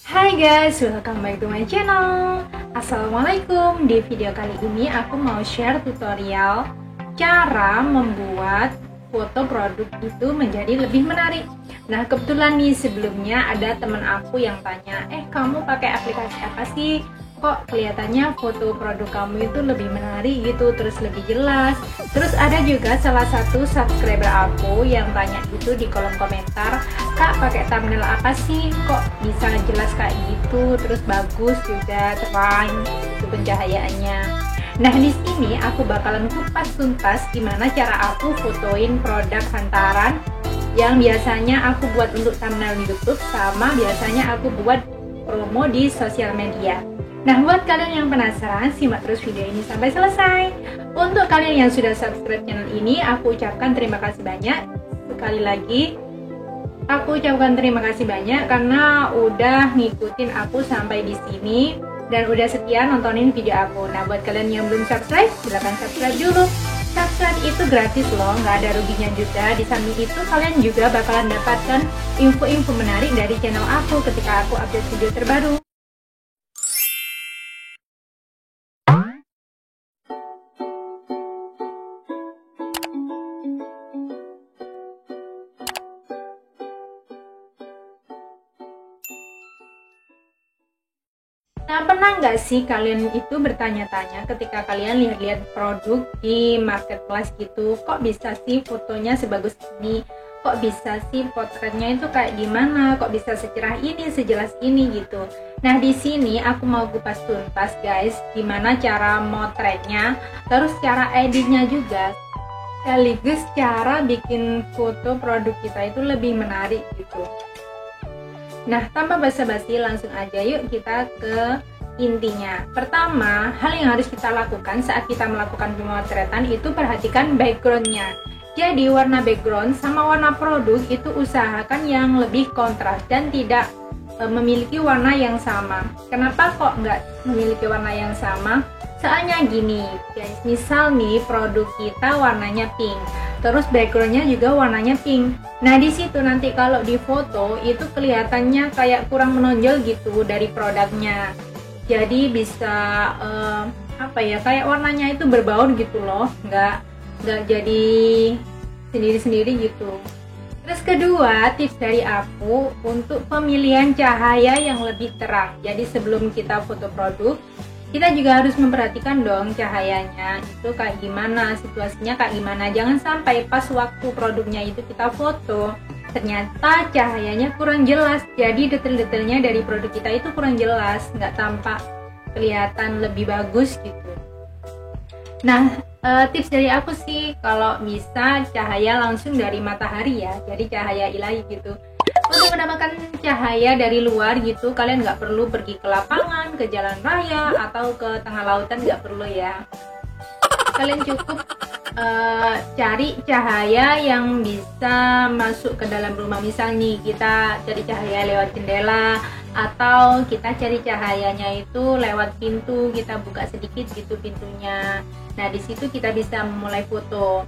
Hai guys, welcome back to my channel. Assalamualaikum. Di video kali ini aku mau share tutorial cara membuat foto produk itu menjadi lebih menarik. Nah, kebetulan nih sebelumnya ada teman aku yang tanya, kamu pakai aplikasi apa sih? Kok kelihatannya foto produk kamu itu lebih menarik gitu, terus lebih jelas. Terus ada juga salah satu subscriber aku yang tanya gitu di kolom komentar, Kak, pakai thumbnail apa sih? Kok bisa jelas kayak gitu, terus bagus juga, terang itu pencahayaannya. Nah, di sini aku bakalan kupas tuntas gimana cara aku fotoin produk hantaran yang biasanya aku buat untuk thumbnail YouTube sama biasanya aku buat promo di sosial media. Nah, buat kalian yang penasaran, simak terus video ini sampai selesai. Untuk kalian yang sudah subscribe channel ini, aku ucapkan terima kasih banyak. Sekali lagi, aku ucapkan terima kasih banyak karena udah ngikutin aku sampai di sini dan udah setia nontonin video aku. Nah, buat kalian yang belum subscribe, silahkan subscribe dulu. Subscribe itu gratis loh, nggak ada ruginya juga. Di samping itu, kalian juga bakalan dapatkan info-info menarik dari channel aku ketika aku update video terbaru. Nah, pernah nggak sih kalian itu bertanya-tanya ketika kalian lihat-lihat produk di marketplace gitu, kok bisa sih fotonya sebagus ini? Kok bisa sih potretnya itu kayak gimana? Kok bisa secerah ini, sejelas ini gitu? Nah, di sini aku mau kupas tuntas guys, gimana cara motretnya, terus cara editnya juga, sekaligus cara bikin foto produk kita itu lebih menarik gitu. Nah, tanpa basa-basi langsung aja yuk kita ke intinya. Pertama, hal yang harus kita lakukan saat kita melakukan pemotretan itu perhatikan backgroundnya. Jadi warna background sama warna produk itu usahakan yang lebih kontras dan tidak memiliki warna yang sama. Kenapa kok nggak memiliki warna yang sama? Soalnya gini guys, misal nih produk kita warnanya pink, terus backgroundnya juga warnanya pink. Nah, di situ nanti kalau di foto itu kelihatannya kayak kurang menonjol gitu dari produknya. Jadi bisa kayak warnanya itu berbaur gitu loh, nggak jadi sendiri-sendiri gitu. Terus kedua, tips dari aku untuk pemilihan cahaya yang lebih terang. Jadi sebelum kita foto produk, kita juga harus memperhatikan dong cahayanya itu kayak gimana, situasinya kayak gimana. Jangan sampai pas waktu produknya itu kita foto ternyata cahayanya kurang jelas, jadi detail-detailnya dari produk kita itu kurang jelas, nggak tampak kelihatan lebih bagus gitu. Nah, tips dari aku sih kalau bisa cahaya langsung dari matahari ya, jadi cahaya ilahi gitu. Untuk mendapatkan cahaya dari luar gitu, kalian nggak perlu pergi ke lapangan, ke jalan raya, atau ke tengah lautan, nggak perlu ya. Kalian cukup cari cahaya yang bisa masuk ke dalam rumah. Misal nih, kita cari cahaya lewat jendela, atau kita cari cahayanya itu lewat pintu, kita buka sedikit gitu pintunya. Nah, di situ kita bisa memulai foto.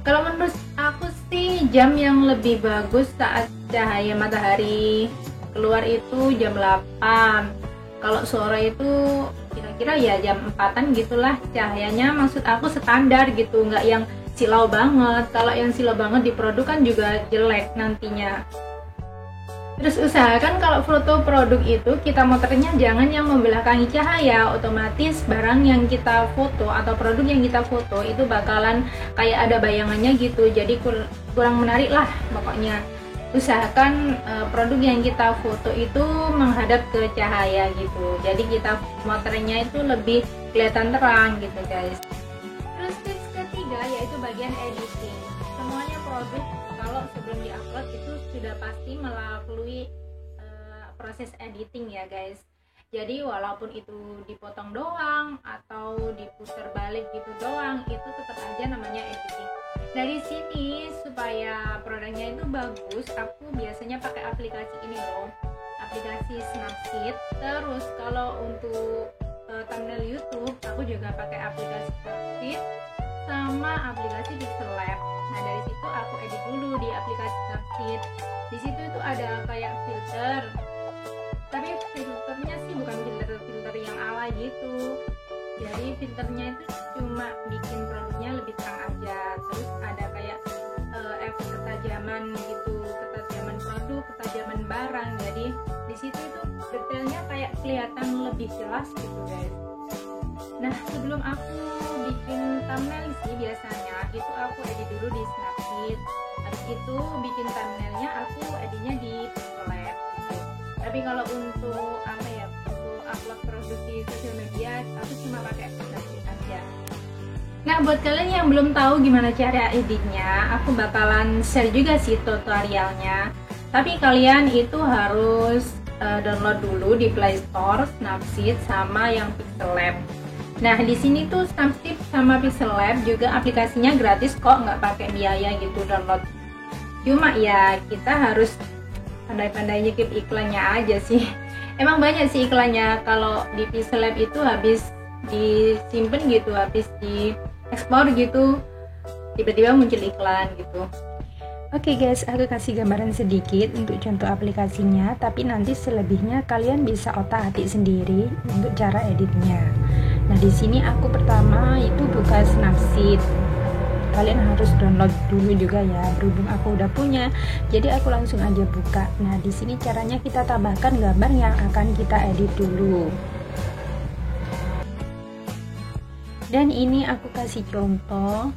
Kalau menurut aku sih jam yang lebih bagus saat cahaya matahari keluar itu jam 8. Kalau sore itu kira-kira ya jam 4-an gitulah cahayanya, maksud aku standar gitu, nggak yang silau banget. Kalau yang silau banget di produk kan juga jelek nantinya. Terus usahakan kalau foto produk itu kita motretnya jangan yang membelakangi cahaya, otomatis barang yang kita foto atau produk yang kita foto itu bakalan kayak ada bayangannya gitu, jadi kurang menarik lah pokoknya. Usahakan produk yang kita foto itu menghadap ke cahaya gitu, jadi kita motretnya itu lebih kelihatan terang gitu guys. Terus tips ketiga yaitu bagian editing. Semuanya produk kalau sebelum diupload itu sudah pasti melalui proses editing ya guys. Jadi walaupun itu dipotong doang atau diputar balik gitu doang, itu tetap aja namanya editing. Dari sini supaya produknya itu bagus, aku biasanya pakai aplikasi ini loh, aplikasi Snapseed. Terus kalau untuk thumbnail YouTube, aku juga pakai aplikasi Snapseed sama aplikasi Pixellab. Nah, dari situ aku edit dulu di aplikasi Snapseed. Di situ itu ada kayak filter, tapi gitu. Jadi filternya itu cuma bikin produknya lebih terang aja. Terus ada kayak efek ketajaman gitu, ketajaman produk, ketajaman barang. Jadi di situ itu detailnya kayak kelihatan lebih jelas gitu guys. Nah, sebelum aku bikin thumbnail sih biasanya itu aku edit dulu di Snapseed. Habis itu bikin thumbnailnya aku editnya di Pixellab gitu. Tapi kalau untuk apa ya, untuk upload produk di sosial media aku cuma pakai Snapseed aja. Nah, buat kalian yang belum tahu gimana cara editnya, aku bakalan share juga sih tutorialnya. Tapi kalian itu harus download dulu di Play Store Snapseed sama yang Pixellab. Nah, di sini tuh Snapseed sama Pixellab juga aplikasinya gratis kok, nggak pakai biaya gitu download. Cuma ya kita harus pandai-pandai nyekip iklannya aja sih. Emang banyak sih iklannya. Kalau di Pixellab itu habis disimpan gitu, habis diekspor gitu, tiba-tiba muncul iklan gitu. Oke guys, aku kasih gambaran sedikit untuk contoh aplikasinya, tapi nanti selebihnya kalian bisa otak-atik sendiri untuk cara editnya. Nah, di sini aku pertama itu buka Snapseed. Kalian harus download dulu juga ya, berhubung aku udah punya, jadi aku langsung aja buka. Nah, di sini caranya kita tambahkan gambar yang akan kita edit dulu. Dan ini aku kasih contoh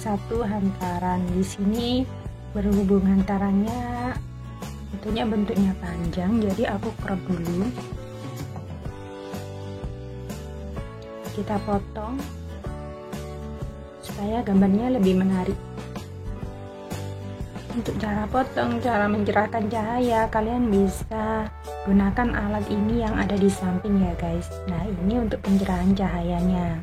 satu hantaran. Di sini berhubung hantarannya tentunya bentuknya panjang, jadi aku crop dulu. Kita potong supaya gambarnya lebih menarik. Untuk cara potong, cara mencerahkan cahaya, kalian bisa gunakan alat ini yang ada di samping ya guys. Nah, ini untuk pencerahan cahayanya.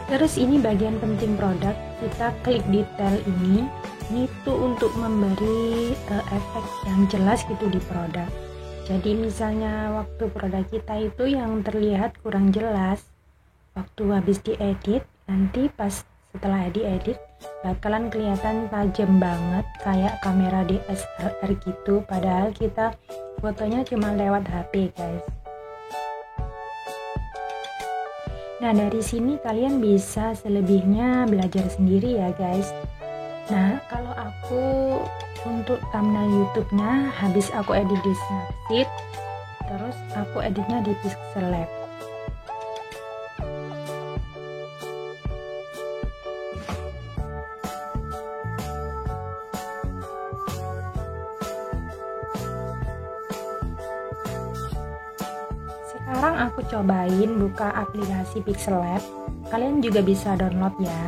Terus ini bagian penting produk, kita klik detail ini tuh untuk memberi efek yang jelas gitu di produk. Jadi misalnya waktu produk kita itu yang terlihat kurang jelas, waktu habis diedit, nanti pas setelah diedit bakalan kelihatan tajam banget kayak kamera DSLR gitu, padahal kita fotonya cuma lewat HP guys. Nah, dari sini kalian bisa selebihnya belajar sendiri ya guys. Nah, kalau aku untuk thumbnail YouTube-nya habis aku edit di Snapseed, terus aku editnya di Pixellab. Sekarang aku cobain buka aplikasi Pixellab. Kalian juga bisa download ya.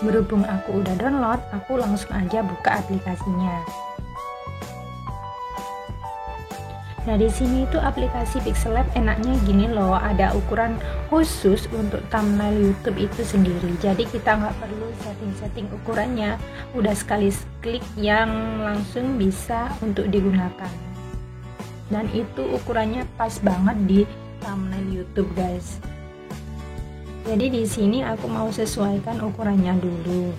Berhubung aku udah download, aku langsung aja buka aplikasinya. Nah, di sini itu aplikasi Pixellab enaknya gini loh, ada ukuran khusus untuk thumbnail YouTube itu sendiri. Jadi kita nggak perlu setting-setting ukurannya, udah sekali klik yang langsung bisa untuk digunakan. Dan itu ukurannya pas banget di thumbnail YouTube guys. Jadi di sini aku mau sesuaikan ukurannya dulu.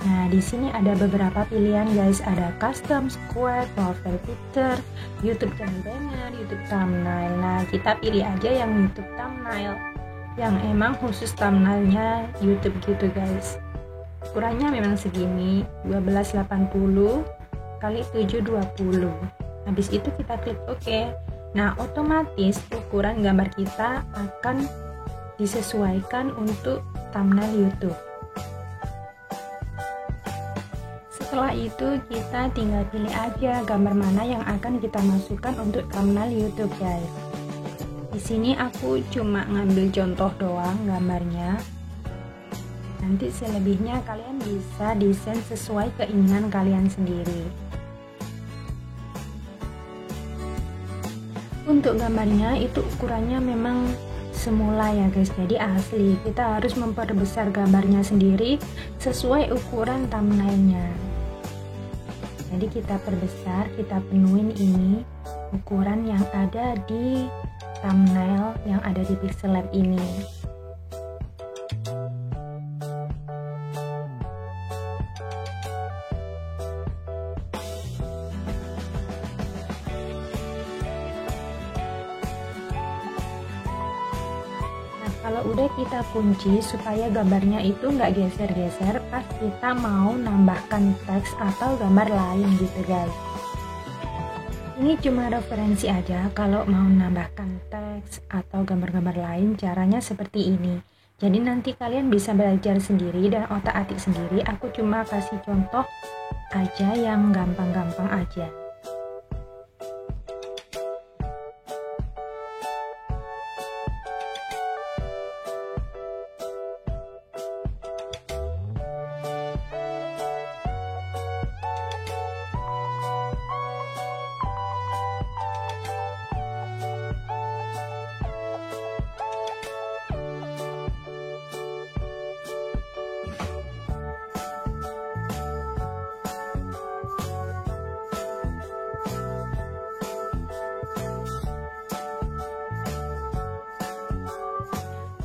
Nah, di sini ada beberapa pilihan guys, ada custom, square, profile picture, YouTube channel banner, YouTube thumbnail. Nah, kita pilih aja yang YouTube thumbnail, yang emang khusus thumbnailnya YouTube gitu guys. Ukurannya memang segini, 1280 kali 720. Habis itu kita klik OK. Nah, otomatis ukuran gambar kita akan disesuaikan untuk thumbnail YouTube. Setelah itu kita tinggal pilih aja gambar mana yang akan kita masukkan untuk thumbnail YouTube guys. Di sini aku cuma ngambil contoh doang gambarnya. Nanti selebihnya kalian bisa desain sesuai keinginan kalian sendiri. Untuk gambarnya itu ukurannya memang semula ya guys, jadi asli. Kita harus memperbesar gambarnya sendiri sesuai ukuran thumbnailnya. Jadi kita perbesar, kita penuhin ini ukuran yang ada di thumbnail yang ada di Pixel Lab ini. Kalau udah kita kunci supaya gambarnya itu nggak geser-geser pas kita mau nambahkan teks atau gambar lain gitu guys. Ini cuma referensi aja, kalau mau nambahkan teks atau gambar-gambar lain caranya seperti ini. Jadi nanti kalian bisa belajar sendiri dan otak-atik sendiri, aku cuma kasih contoh aja yang gampang-gampang aja.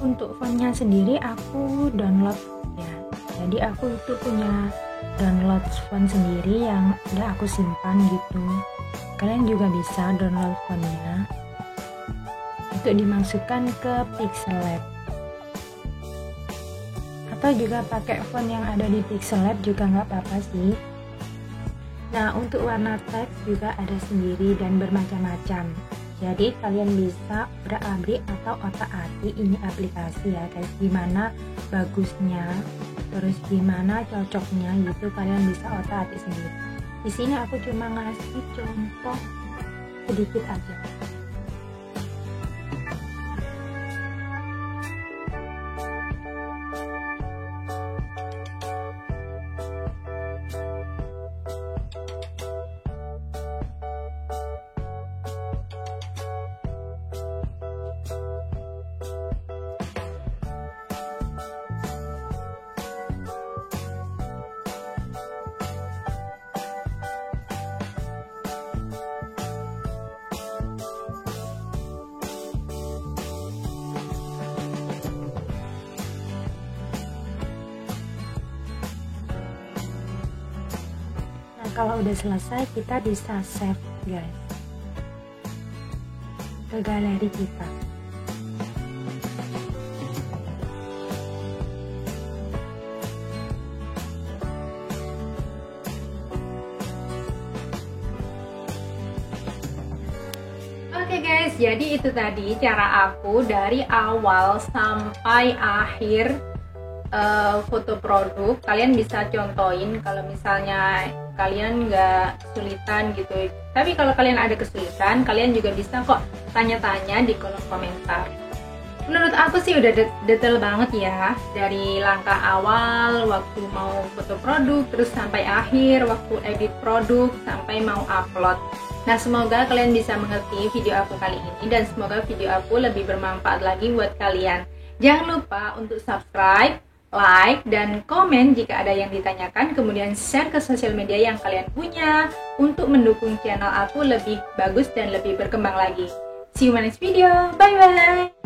Untuk fontnya sendiri aku download ya, jadi aku itu punya download font sendiri yang udah aku simpan gitu. Kalian juga bisa download fontnya untuk dimasukkan ke Pixel Lab, atau juga pakai font yang ada di Pixel Lab juga nggak apa-apa sih. Nah, untuk warna teks juga ada sendiri dan bermacam-macam. Jadi kalian bisa berak-abrik atau otak-atik ini aplikasi ya guys, gimana bagusnya, terus gimana cocoknya gitu, kalian bisa otak-atik sendiri. Di sini aku cuma ngasih contoh sedikit aja. Kalau udah selesai kita bisa save guys ke galeri kita. Oke guys, jadi itu tadi cara aku dari awal sampai akhir foto produk. Kalian bisa contohin kalau misalnya kalian nggak kesulitan gitu. Tapi kalau kalian ada kesulitan, kalian juga bisa kok tanya-tanya di kolom komentar. Menurut aku sih udah detail banget ya, dari langkah awal waktu mau foto produk, terus sampai akhir waktu edit produk, sampai mau upload. Nah, semoga kalian bisa mengerti video aku kali ini, dan semoga video aku lebih bermanfaat lagi buat kalian. Jangan lupa untuk subscribe, like, dan komen jika ada yang ditanyakan, kemudian share ke sosial media yang kalian punya untuk mendukung channel aku lebih bagus dan lebih berkembang lagi. See you in my next video, bye bye!